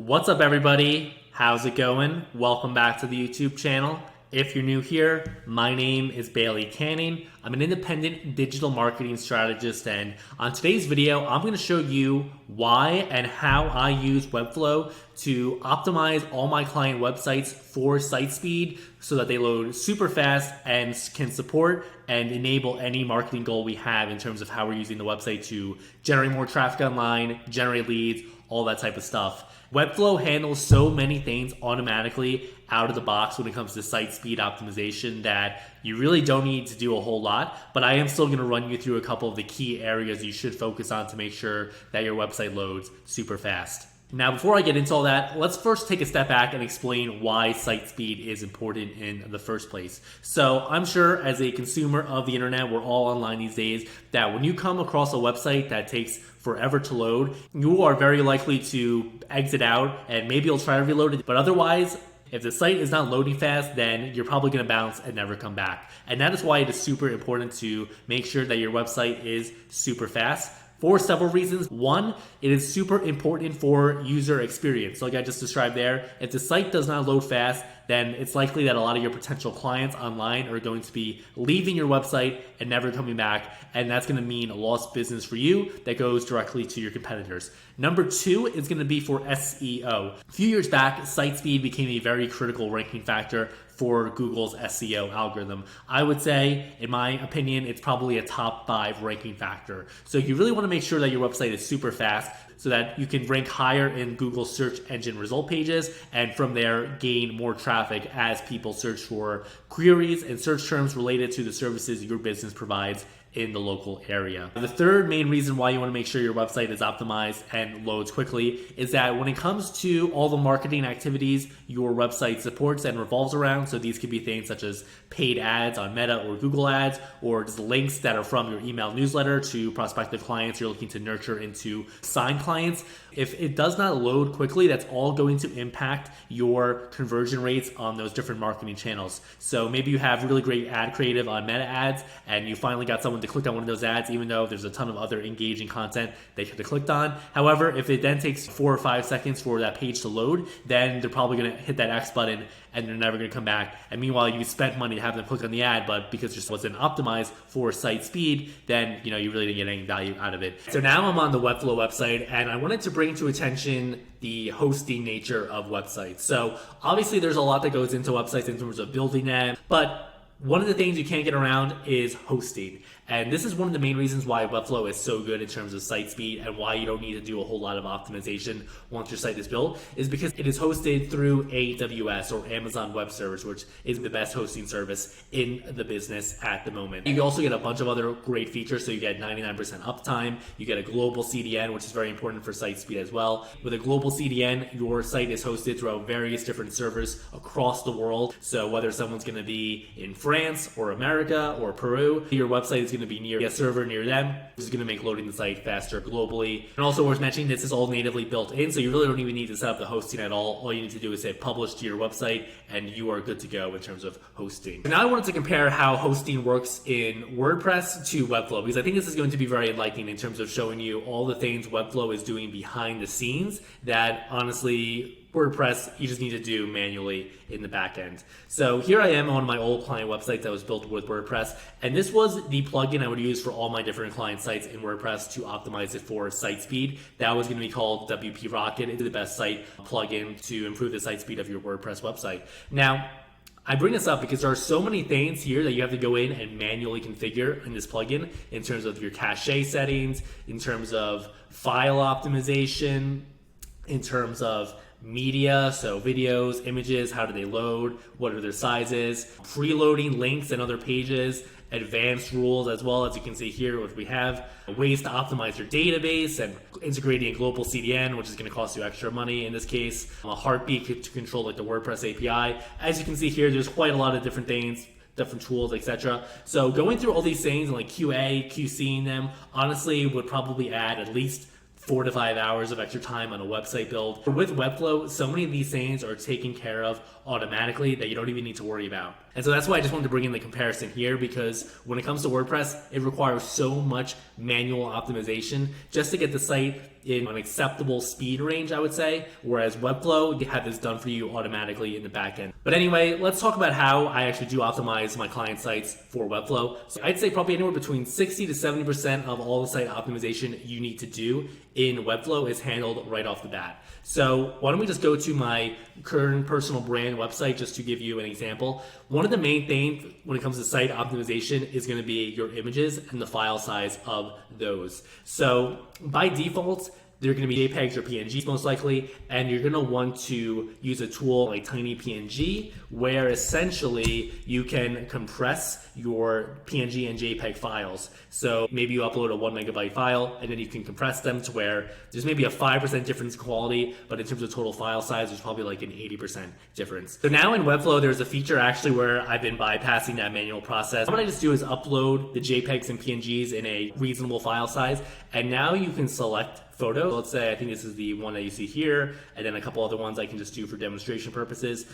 What's up, everybody? How's it going? Welcome back to the YouTube channel. If you're new here, my name is Bailey Canning. I'm an independent digital marketing strategist, and on today's video, I'm going to show you why and how I use Webflow to optimize all my client websites for site speed so that they load super fast and can support and enable any marketing goal we have in terms of how we're using the website to generate more traffic online, generate leads, all that type of stuff. Webflow handles so many things automatically out of the box when it comes to site speed optimization that you really don't need to do a whole lot, but I am still going to run you through a couple of the key areas you should focus on to make sure that your website loads super fast. Now, before I get into all that, let's first take a step back and explain why site speed is important in the first place. So I'm sure as a consumer of the internet, we're all online these days, that when you come across a website that takes forever to load, you are very likely to exit out and maybe you'll try to reload it, but otherwise, if the site is not loading fast, then you're probably going to bounce and never come back. And that is why it is super important to make sure that your website is super fast for several reasons. One, it is super important for user experience. Like I just described there, if the site does not load fast, then it's likely that a lot of your potential clients online are going to be leaving your website and never coming back. And that's going to mean a lost business for you that goes directly to your competitors. Number two is going to be for SEO. A few years back, site speed became a very critical ranking factor for Google's SEO algorithm. I would say, in my opinion, it's probably a top 5 ranking factor. So you really want to make sure that your website is super fast so that you can rank higher in Google's search engine result pages and from there gain more traffic as people search for queries and search terms related to the services your business provides in the local area. The third main reason why you want to make sure your website is optimized and loads quickly is that when it comes to all the marketing activities your website supports and revolves around, so these could be things such as paid ads on Meta or Google Ads, or just links that are from your email newsletter to prospective clients you're looking to nurture into signed clients. If it does not load quickly, that's all going to impact your conversion rates on those different marketing channels. So maybe you have really great ad creative on Meta ads and you finally got someone to click on one of those ads, even though there's a ton of other engaging content they could have clicked on. However, if it then takes 4 or 5 seconds for that page to load, then they're probably going to hit that X button and they're never going to come back. And meanwhile, you spent money to have them click on the ad, but because it just wasn't optimized for site speed, then you really didn't get any value out of it. So now I'm on the Webflow website and I wanted to bring to attention the hosting nature of websites. So obviously there's a lot that goes into websites in terms of building them, but one of the things you can't get around is hosting. And this is one of the main reasons why Webflow is so good in terms of site speed and why you don't need to do a whole lot of optimization once your site is built, is because it is hosted through AWS or Amazon Web Services, which is the best hosting service in the business at the moment. You also get a bunch of other great features. So you get 99% uptime, you get a global CDN, which is very important for site speed as well. With a global CDN, your site is hosted throughout various different servers across the world. So whether someone's going to be in France or America or Peru, your website is going to be near a server near them. This is going to make loading the site faster globally. And also worth mentioning, this is all natively built in, so you really don't even need to set up the hosting at all. All you need to do is say publish to your website and you are good to go in terms of hosting. Now I wanted to compare how hosting works in WordPress to Webflow, because I think this is going to be very enlightening in terms of showing you all the things Webflow is doing behind the scenes that honestly WordPress, you just need to do manually in the back end. So here I am on my old client website that was built with WordPress, and this was the plugin I would use for all my different client sites in WordPress to optimize it for site speed. That was going to be called WP Rocket. It's the best site plugin to improve the site speed of your WordPress website. Now, I bring this up because there are so many things here that you have to go in and manually configure in this plugin in terms of your cache settings, in terms of file optimization, in terms of media, so videos, images, how do they load, what are their sizes, preloading links and other pages, advanced rules, as well as you can see here, which we have ways to optimize your database and integrating a global CDN, which is going to cost you extra money in this case, a heartbeat to control like the WordPress API. As you can see here, there's quite a lot of different things, different tools, etc. So going through all these things and like QCing them, honestly would probably add at least 4 to 5 hours of extra time on a website build. With Webflow, so many of these things are taken care of automatically that you don't even need to worry about. And so that's why I just wanted to bring in the comparison here, because when it comes to WordPress, it requires so much manual optimization just to get the site in an acceptable speed range, I would say, whereas Webflow, you have this done for you automatically in the back end. But anyway, let's talk about how I actually do optimize my client sites for Webflow. So I'd say probably anywhere between 60 to 70% of all the site optimization you need to do in Webflow is handled right off the bat. So why don't we just go to my current personal brand website just to give you an example. One of the main things when it comes to site optimization is going to be your images and the file size of those. So by default, they're going to be JPEGs or PNGs most likely, and you're going to want to use a tool like TinyPNG, where essentially you can compress your PNG and JPEG files. So maybe you upload a 1 megabyte file, and then you can compress them to where there's maybe a 5% difference in quality, but in terms of total file size, there's probably like an 80% difference. So now in Webflow, there's a feature actually where I've been bypassing that manual process. What I just do is upload the JPEGs and PNGs in a reasonable file size, and now you can select photo. Let's say I think this is the one that you see here, and then a couple other ones I can just do for demonstration purposes.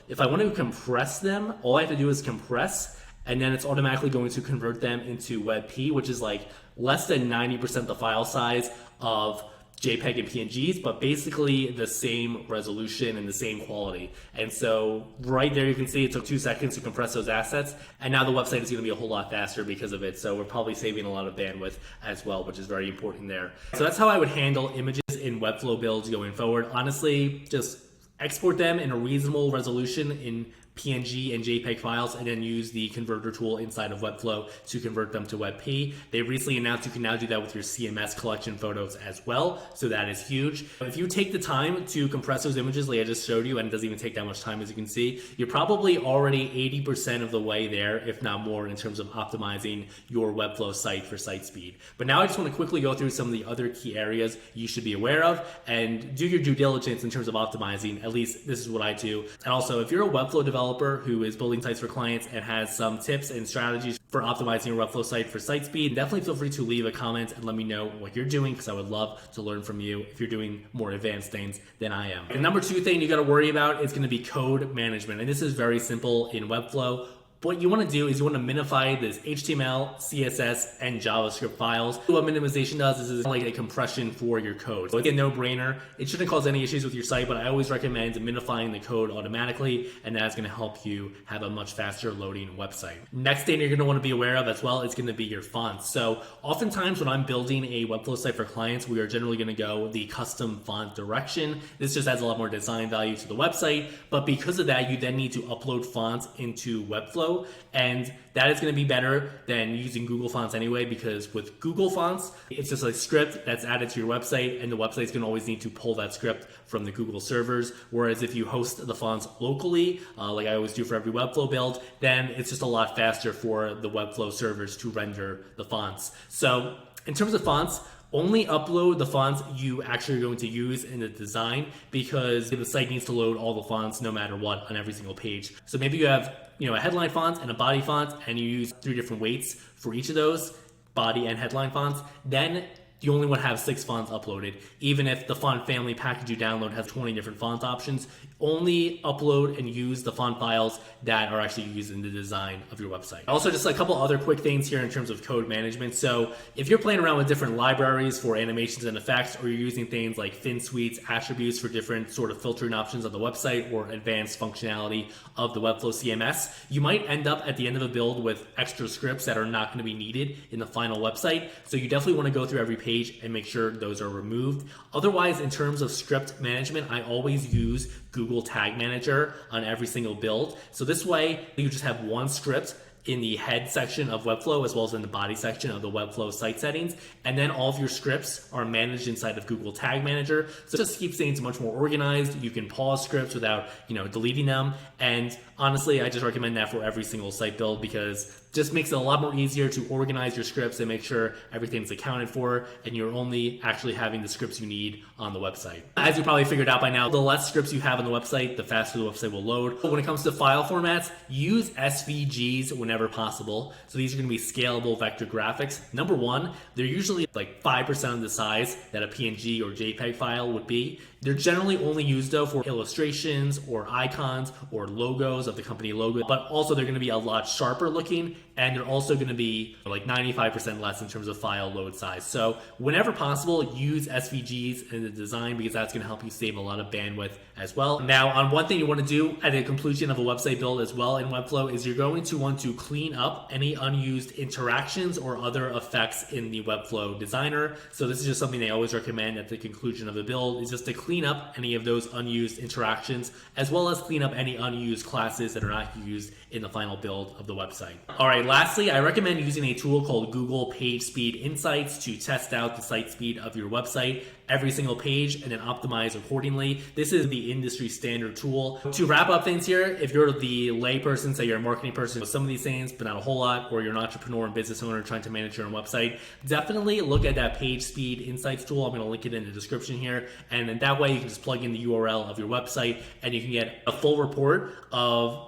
If I want to compress them, all I have to do is compress, and then it's automatically going to convert them into WebP, which is like less than 90% the file size of JPEG and PNGs, but basically the same resolution and the same quality. And so right there you can see it took 2 seconds to compress those assets, and now the website is going to be a whole lot faster because of it. So we're probably saving a lot of bandwidth as well, which is very important there. So that's how I would handle images in Webflow builds going forward. Honestly, just export them in a reasonable resolution in PNG and JPEG files, and then use the converter tool inside of Webflow to convert them to WebP. They recently announced you can now do that with your CMS collection photos as well, so that is huge. If you take the time to compress those images like I just showed you, and it doesn't even take that much time as you can see, you're probably already 80% of the way there, if not more, in terms of optimizing your Webflow site for site speed. But now I just want to quickly go through some of the other key areas you should be aware of and do your due diligence in terms of optimizing. At least this is what I do. And also, if you're a Webflow developer who is building sites for clients and has some tips and strategies for optimizing your Webflow site for site speed, definitely feel free to leave a comment and let me know what you're doing, because I would love to learn from you if you're doing more advanced things than I am. The number 2 thing you got to worry about is going to be code management. And this is very simple in Webflow. What you want to do is you want to minify this HTML, CSS, and JavaScript files. What minimization does is it's like a compression for your code. So it's a no-brainer. It shouldn't cause any issues with your site, but I always recommend minifying the code automatically, and that's going to help you have a much faster loading website. Next thing you're going to want to be aware of as well is going to be your fonts. So oftentimes when I'm building a Webflow site for clients, we are generally going to go the custom font direction. This just adds a lot more design value to the website, but because of that, you then need to upload fonts into Webflow, and that is going to be better than using Google Fonts anyway, because with Google Fonts, it's just a script that's added to your website, and the website's going to always need to pull that script from the Google servers. Whereas if you host the fonts locally, like I always do for every Webflow build, then it's just a lot faster for the Webflow servers to render the fonts. So in terms of fonts, only upload the fonts you actually are going to use in the design, because the site needs to load all the fonts no matter what on every single page. So maybe you have a headline font and a body font, and you use 3 different weights for each of those, body and headline fonts, then you only want to have 6 fonts uploaded. Even if the font family package you download has 20 different font options, only upload and use the font files that are actually used in the design of your website. Also, just a couple other quick things here in terms of code management. So if you're playing around with different libraries for animations and effects, or you're using things like fin suites, attributes for different sort of filtering options on the website, or advanced functionality of the Webflow CMS, you might end up at the end of a build with extra scripts that are not going to be needed in the final website. So you definitely want to go through every page and make sure those are removed. Otherwise, in terms of script management, I always use Google Tag Manager on every single build. So this way, you just have one script in the head section of Webflow, as well as in the body section of the Webflow site settings. And then all of your scripts are managed inside of Google Tag Manager. So it just keeps things much more organized. You can pause scripts without, deleting them. And honestly, I just recommend that for every single site build, because just makes it a lot more easier to organize your scripts and make sure everything's accounted for, and you're only actually having the scripts you need on the website. As you probably figured out by now, the less scripts you have on the website, the faster the website will load. When it comes to file formats, use SVGs whenever possible. So these are going to be scalable vector graphics. Number one, they're usually like 5% of the size that a PNG or JPEG file would be. They're generally only used though for illustrations or icons or logos of the company logo, but also they're going to be a lot sharper looking, and they're also going to be like 95% less in terms of file load size. So whenever possible, use SVGs in the design because that's going to help you save a lot of bandwidth as well. Now, on one thing you want to do at the conclusion of a website build as well in Webflow is you're going to want to clean up any unused interactions or other effects in the Webflow designer. So this is just something they always recommend at the conclusion of the build, is just to clean up any of those unused interactions, as well as clean up any unused classes that are not used in the final build of the website. All right, lastly, I recommend using a tool called Google Page Speed Insights to test out the site speed of your website every single page and then optimize accordingly. This is the industry standard tool. To wrap up things here, if you're the layperson, say you're a marketing person with some of these things, but not a whole lot, or you're an entrepreneur and business owner trying to manage your own website, definitely look at that Page Speed Insights tool. I'm going to link it in the description here. And then that way you can just plug in the URL of your website and you can get a full report of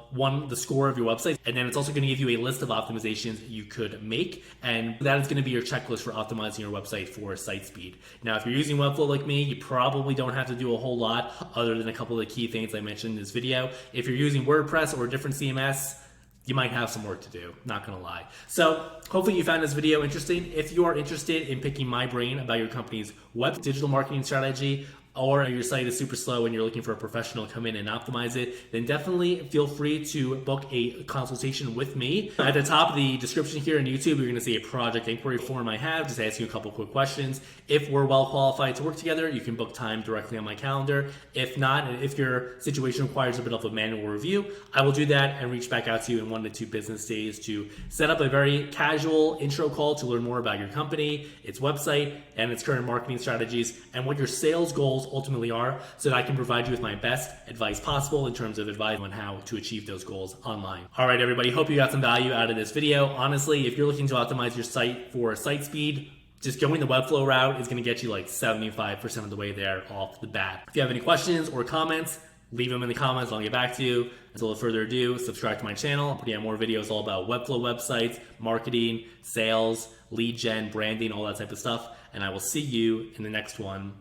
the score of your website. And then it's also going to give you a list of optimizations you could make. And that is going to be your checklist for optimizing your website for site speed. Now, if you're using Webflow like me, you probably don't have to do a whole lot other than a couple of the key things I mentioned in this video. If you're using WordPress or a different CMS, you might have some work to do, not gonna lie. So hopefully you found this video interesting. If you are interested in picking my brain about your company's web digital marketing strategy, or your site is super slow and you're looking for a professional to come in and optimize it, then definitely feel free to book a consultation with me. At the top of the description here on YouTube, you're gonna see a project inquiry form I have, just asking you a couple quick questions. If we're well qualified to work together, you can book time directly on my calendar. If not, and if your situation requires a bit of a manual review, I will do that and reach back out to you in 1 to 2 business days to set up a very casual intro call to learn more about your company, its website, and its current marketing strategies, and what your sales goals ultimately are, so that I can provide you with my best advice possible in terms of advice on how to achieve those goals online. All right, everybody, hope you got some value out of this video. Honestly, if you're looking to optimize your site for site speed, just going the Webflow route is going to get you like 75% of the way there off the bat. If you have any questions or comments, leave them in the comments. I'll get back to you. Until further ado, subscribe to my channel. I'm putting out more videos all about Webflow websites, marketing, sales, lead gen, branding, all that type of stuff. And I will see you in the next one.